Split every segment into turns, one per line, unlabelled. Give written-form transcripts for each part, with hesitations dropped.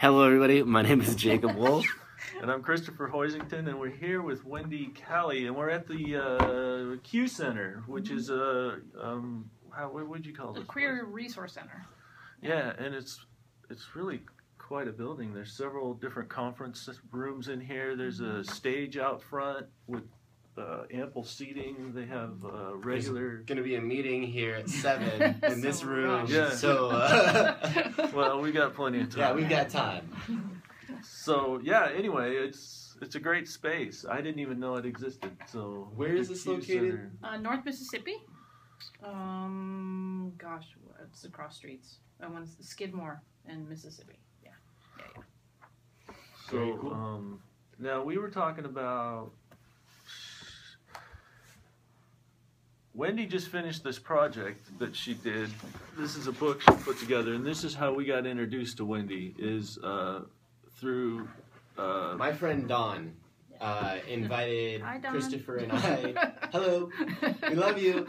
Hello, everybody. My name is Jacob Wolf.
And I'm Christopher Hoisington, and we're here with Wendi Callie, and we're at the Q Center, which is what would you call
The
this?
Career Resource Center.
Yeah, and it's really quite a building. There's several different conference rooms in here. There's a stage out front with ample seating. They have regular.
There's gonna be a meeting here at 7 in this room.
Yeah.
So,
well, we got plenty of time.
yeah, we've got time.
So yeah. Anyway, it's a great space. I didn't even know it existed. So
where is this located?
North Mississippi. Gosh, it's across streets. One's Skidmore in Mississippi. Yeah.
So now we were talking about. Wendi just finished this project that she did. This is a book she put together, and this is how we got introduced to Wendi, is through...
My friend Dawn invited
Hi, Dawn.
Christopher and I... Hello, we love you.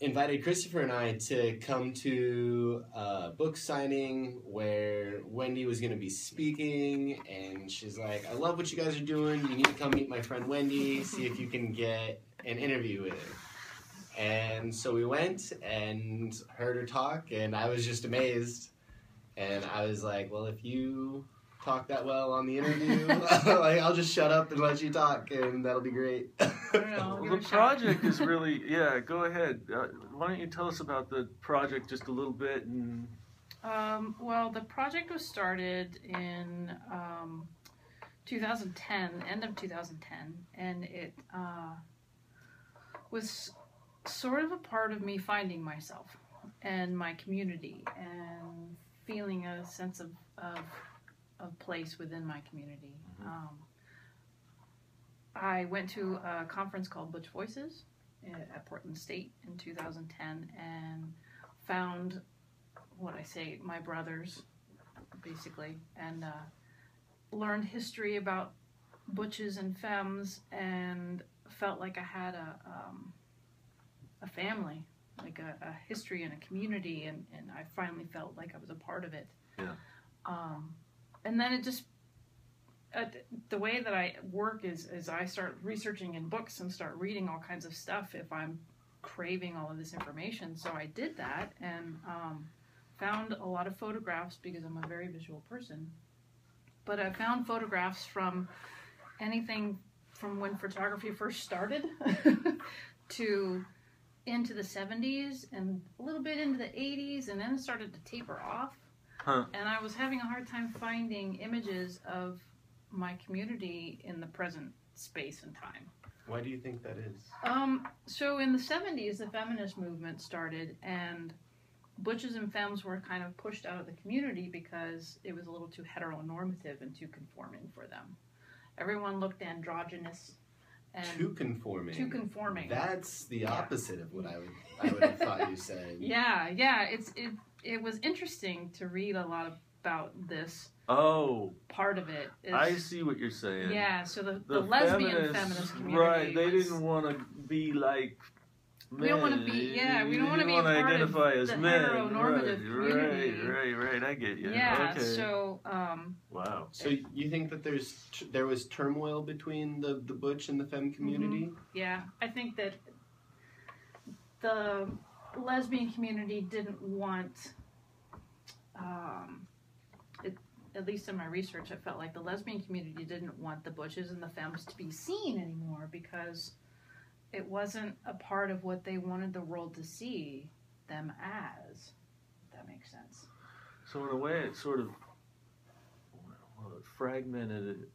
Invited Christopher and I to come to a book signing where Wendi was going to be speaking, and she's like, I love what you guys are doing. You need to come meet my friend Wendi, see if you can get an interview with her. And so we went and heard her talk, and I was just amazed. And I was like, well, if you talk that well on the interview, like, I'll just shut up and let you talk, and that'll be great.
Well, the project is really, yeah, go ahead. Why don't you tell us about the project just a little bit? And
Well, the project was started in 2010, end of 2010, and it was sort of a part of me finding myself and my community and feeling a sense of place within my community. I went to a conference called Butch Voices at Portland State in 2010 and found my brothers, basically, and learned history about butches and femmes, and felt like I had a family, like a history and a community, and I finally felt like I was a part of it.
Yeah.
And then it just, the way that I work is I start researching in books and start reading all kinds of stuff if I'm craving all of this information. So I did that and found a lot of photographs because I'm a very visual person. But I found photographs from anything from when photography first started to into the 70s and a little bit into the 80s, and then it started to taper off. And I was having a hard time finding images of my community in the present space and time.
Why do you think that is?
So in the 70s, the feminist movement started, and butches and femmes were kind of pushed out of the community because it was a little too heteronormative and too conforming for them. Everyone looked androgynous. And
too conforming.
Too conforming.
That's the opposite of what I would have thought you said.
Yeah. It was interesting to read a lot about this.
Oh.
Part of it.
I see what you're saying.
Yeah, so the lesbian feminist community.
Right, they didn't want to be like men.
We don't want to be, we don't want to be a part
identify
of
as
the
men.
heteronormative community.
Right, I get you.
Yeah,
okay.
So,
wow.
So you think that there was turmoil between the butch and the femme community?
Mm-hmm. Yeah, I think that the lesbian community didn't want, at least in my research, I felt like the lesbian community didn't want the butches and the femmes to be seen anymore because it wasn't a part of what they wanted the world to see them as. If that makes sense.
So in a way, it sort of fragmented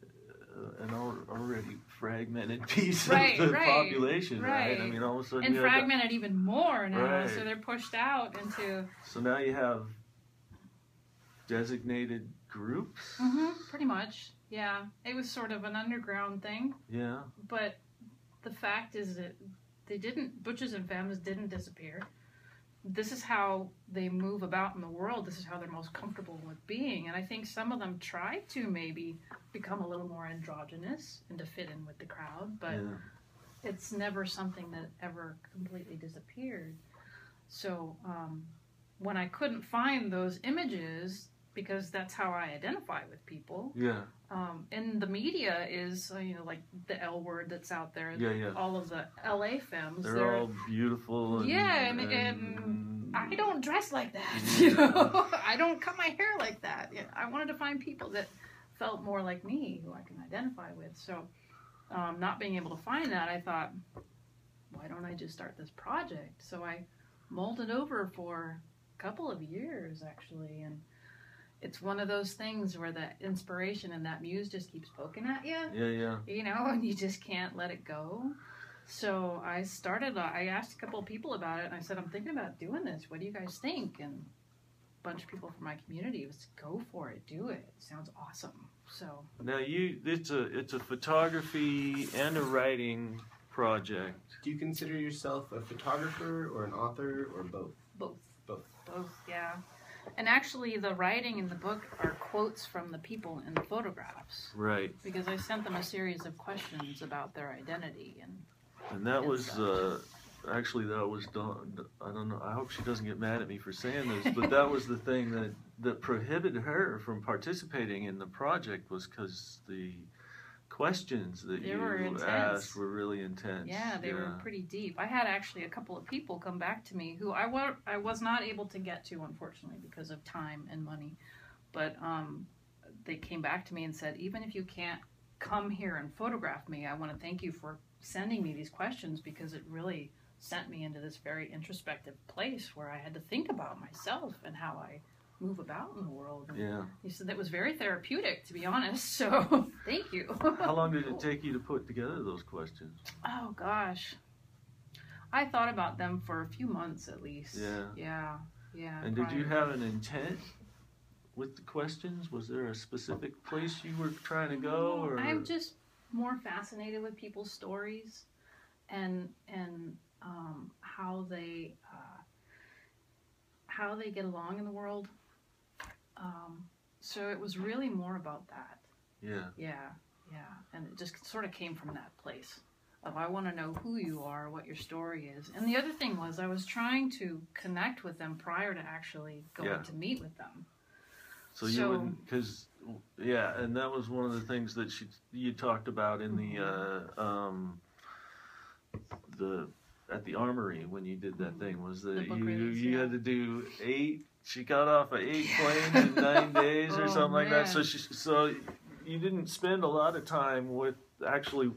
an already fragmented piece of the population, right? I mean, all of a sudden,
and fragmented even more now.
Right.
So they're pushed out into.
So now you have designated groups.
Pretty much, yeah. It was sort of an underground thing.
Yeah.
But the fact is that butches and femmes didn't disappear. This is how they move about in the world. This is how they're most comfortable with being. And I think some of them try to maybe become a little more androgynous and to fit in with the crowd, but it's never something that ever completely disappeared. So when I couldn't find those images, because that's how I identify with people.
Yeah.
And the media is, like the L word that's out there.
Yeah.
All of the LA femmes.
They're all beautiful.
And I don't dress like that. I don't cut my hair like that. I wanted to find people that felt more like me, who I can identify with. So, not being able to find that, I thought, why don't I just start this project? So I mulled it over for a couple of years, actually, and it's one of those things where that inspiration and that muse just keeps poking at you.
Yeah.
And you just can't let it go. So I asked a couple of people about it, and I said, I'm thinking about doing this. What do you guys think? And a bunch of people from my community was, go for it, do it. It sounds awesome. So
now it's a photography and a writing project.
Do you consider yourself a photographer or an author or both?
Both, yeah. And actually, the writing in the book are quotes from the people in the photographs.
Right.
Because I sent them a series of questions about their identity.
And that was, actually, that was done, I don't know, I hope she doesn't get mad at me for saying this, but that was the thing that prohibited her from participating in the project, was because the questions that you asked were really intense.
Yeah, they were pretty deep. I had actually a couple of people come back to me who I was not able to get to, unfortunately, because of time and money. But they came back to me and said, even if you can't come here and photograph me, I want to thank you for sending me these questions, because it really sent me into this very introspective place where I had to think about myself and how I move about in the world. And he said that was very therapeutic, to be honest, so thank you.
How long did it take you to put together those questions?
Oh gosh, I thought about them for a few months at least. Yeah.
And did you have an intent with the questions? Was there a specific place you were trying to go? Or
I'm just more fascinated with people's stories and how they get along in the world. So it was really more about that. Yeah. And it just sort of came from that place of, I want to know who you are, what your story is. And the other thing was, I was trying to connect with them prior to actually going to meet with them.
So you wouldn't, because, and that was one of the things that you talked about in the at the Armory when you did that thing, was that you had to do 8. She got off of 8 planes in 9 days or something like that. So you didn't spend a lot of time with actually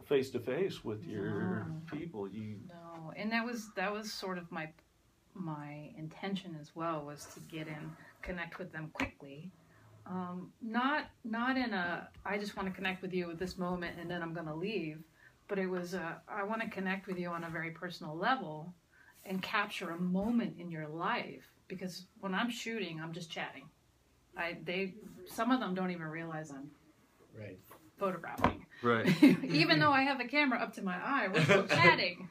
face to face with your people.
No, and that was sort of my intention as well, was to get in, connect with them quickly. Not in a, I just want to connect with you at this moment and then I'm going to leave. But it was, I want to connect with you on a very personal level and capture a moment in your life. Because when I'm shooting, I'm just chatting. Some of them don't even realize I'm photographing.
Right.
Even though I have the camera up to my eye, we're still chatting.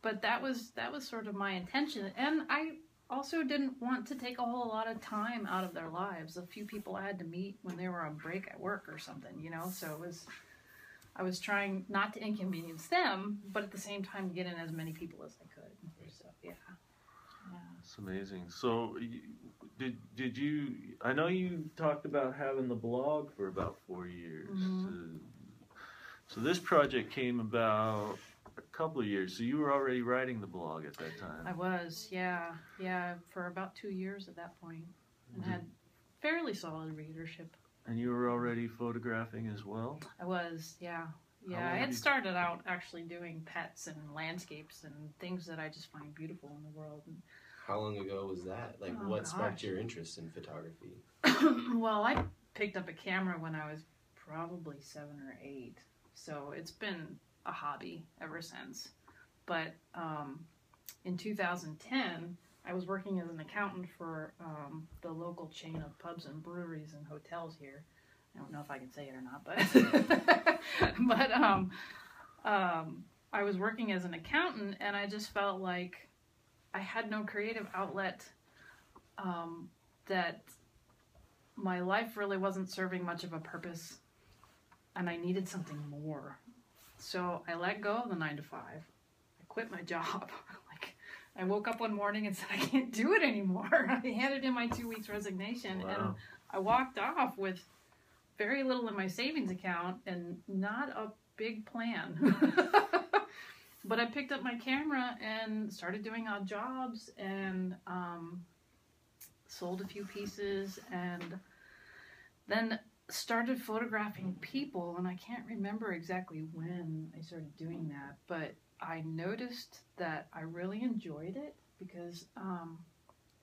But that was sort of my intention. And I also didn't want to take a whole lot of time out of their lives. A few people I had to meet when they were on break at work or something, So I was trying not to inconvenience them, but at the same time get in as many people as I could. So
It's amazing. So did you? I know you talked about having the blog for about 4 years.
Mm-hmm.
So this project came about a couple of years. So you were already writing the blog at that time.
I was, yeah, for about 2 years at that point, and had fairly solid readership.
And you were already photographing as well? I
was, yeah. I had started out actually doing pets and landscapes and things that I just find beautiful in the world.
How long ago was that? What sparked your interest in photography?
Well, I picked up a camera when I was probably 7 or 8. So it's been a hobby ever since. But in 2010, I was working as an accountant for the local chain of pubs and breweries and hotels here. I don't know if I can say it or not, but I was working as an accountant, and I just felt like I had no creative outlet, that my life really wasn't serving much of a purpose, and I needed something more. So I let go of the 9 to 5. I quit my job, I woke up one morning and said, I can't do it anymore. I handed in my 2 weeks resignation, and I walked off with very little in my savings account and not a big plan. But I picked up my camera and started doing odd jobs and sold a few pieces, and then started photographing people. And I can't remember exactly when I started doing that, but I noticed that I really enjoyed it because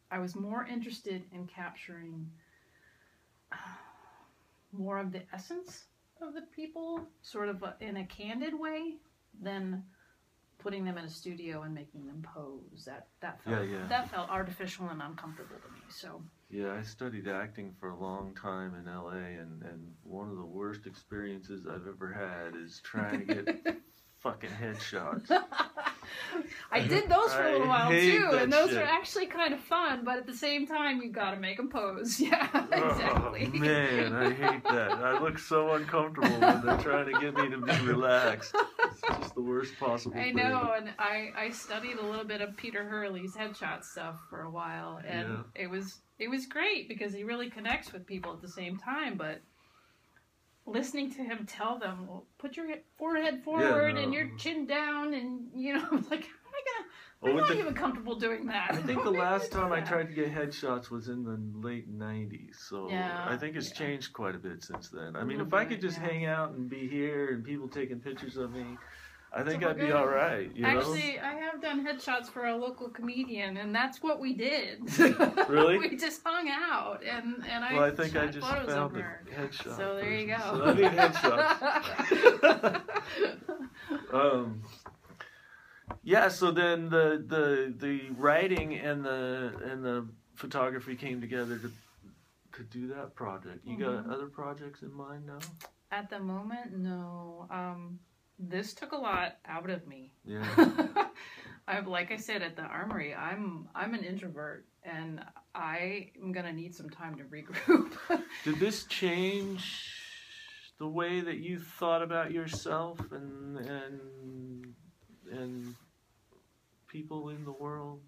I was more interested in capturing more of the essence of the people, sort of in a candid way, than putting them in a studio and making them pose. That felt artificial and uncomfortable to me. So
yeah, I studied acting for a long time in LA, and one of the worst experiences I've ever had is trying to get fucking headshots.
I did those for a little while too, and those
shit.
are actually kind of fun, but at the same time, you gotta make them pose. Yeah, exactly.
Oh, man, I hate that. I look so uncomfortable when they're trying to get me to be relaxed. It's just the worst possible
I
thing.
know, and I studied a little bit of Peter Hurley's headshot stuff for a while, and it was great because he really connects with people at the same time, but listening to him tell them, well, put your forehead forward and your chin down, and like, I'm not even comfortable doing that.
I think the last time I tried to get headshots was in the late 90s, so I think it's changed quite a bit since then. I mean, if I could just hang out and be here and people taking pictures of me, I think I'd be all right.
Actually, I have done headshots for a local comedian, and that's what we did.
Really?
We just hung out, and
I think I just
photos
found
of
the
her.
headshot.
So there you go.
So I need headshots. Yeah. So then the writing and the photography came together to do that project. You got other projects in mind now?
At the moment, no. This took a lot out of me.
Yeah.
Like I said at the Armory, I'm an introvert, and I am gonna need some time to regroup.
Did this change the way that you thought about yourself and people in the world?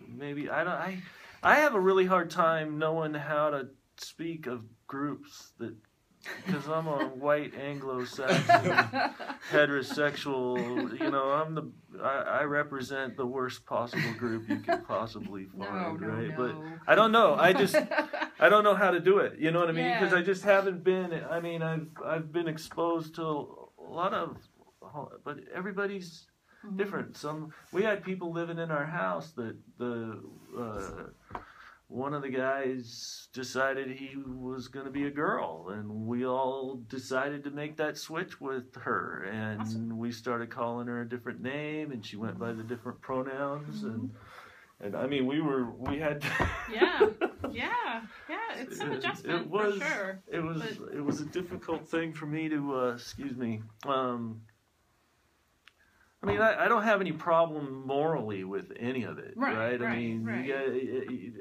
Maybe I have a really hard time knowing how to speak of groups that. Because I'm a white Anglo-Saxon heterosexual, I represent the worst possible group you could possibly find, right?
No.
But I don't know. I don't know how to do it. You know what I mean? Because I just haven't been. I mean, I've been exposed to a lot of, but everybody's different. We had people living in our house that one of the guys decided he was going to be a girl, and we all decided to make that switch with her, and we started calling her a different name, and she went by the different pronouns, and I mean, we had
it's an adjustment for sure.
It was a difficult thing for me to I mean, I don't have any problem morally with any of it, right? I mean,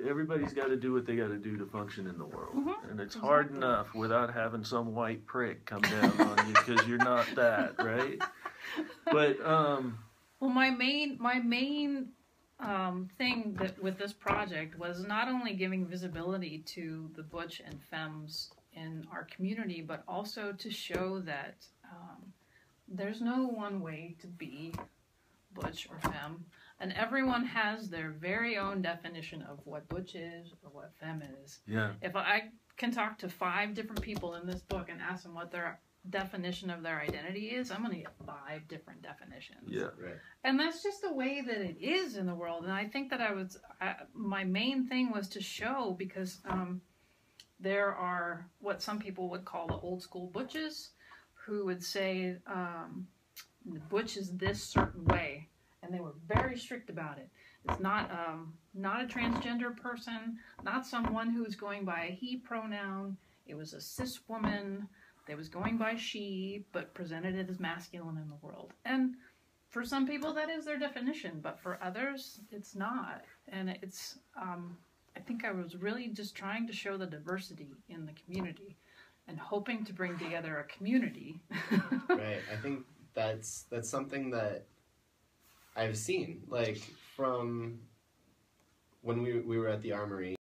everybody's got to do what they got to do to function in the world, and it's hard enough without having some white prick come down on you because you're not that, right? But
well, my main thing with this project was not only giving visibility to the butch and femmes in our community, but also to show that. There's no one way to be butch or femme, and everyone has their very own definition of what butch is or what femme is.
Yeah.
If I can talk to 5 different people in this book and ask them what their definition of their identity is, I'm going to get 5 different definitions.
Yeah.
Right.
And that's just the way that it is in the world. And I think that my main thing was to show, because there are what some people would call the old school butches, who would say the butch is this certain way, and they were very strict about it. It's not a transgender person, not someone who was going by a he pronoun. It was a cis woman that was going by she, but presented it as masculine in the world. And for some people, that is their definition, but for others, it's not. And it's, I think I was really just trying to show the diversity in the community, and hoping to bring together a community.
Right. I think that's something that I've seen. Like, from when we were at the Armory.